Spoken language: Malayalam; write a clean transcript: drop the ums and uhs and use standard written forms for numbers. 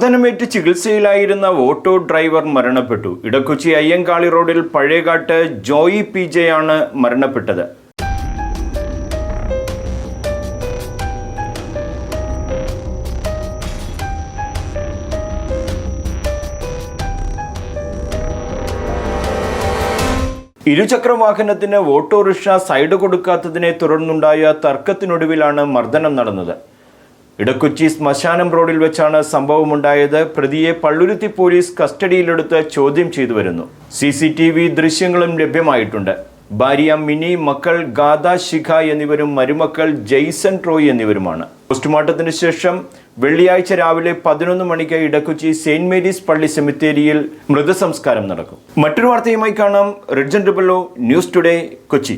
വാഹനമേറ്റ് ചികിത്സയിലായിരുന്ന ഓട്ടോ ഡ്രൈവർ മരണപ്പെട്ടു. ഇടക്കൊച്ചി അയ്യങ്കാളി റോഡിൽ പഴയകാട്ട് ജോയി PJ ആണ് മരണപ്പെട്ടത്. ഇരുചക്ര വാഹനത്തിന് ഓട്ടോറിക്ഷ സൈഡ് കൊടുക്കാത്തതിനെ തുടർന്നുണ്ടായ തർക്കത്തിനൊടുവിലാണ് മർദ്ദനം നടന്നത്. ഇടക്കൊച്ചി ശ്മശാനം റോഡിൽ വെച്ചാണ് സംഭവമുണ്ടായത്. പ്രതിയെ പള്ളുരുത്തി പോലീസ് കസ്റ്റഡിയിലെടുത്ത് ചോദ്യം ചെയ്തു വരുന്നു. CCTV ദൃശ്യങ്ങളും ലഭ്യമായിട്ടുണ്ട്. ഭാര്യ മിനി, മക്കൾ ഗാഥ, ശിഖ എന്നിവരും മരുമക്കൾ ജെയ്സൺ ട്രോയ് എന്നിവരുമാണ്. പോസ്റ്റ്മോർട്ടത്തിന് ശേഷം വെള്ളിയാഴ്ച രാവിലെ 11 മണിക്ക് ഇടക്കൊച്ചി സെയിന്റ് മേരീസ് പള്ളി സെമിത്തേരിയിൽ മൃതസംസ്കാരം നടക്കും. മറ്റൊരു വാർത്തയുമായി കാണാം. റിഡ്ജൻ ന്യൂസ് ടുഡേ, കൊച്ചി.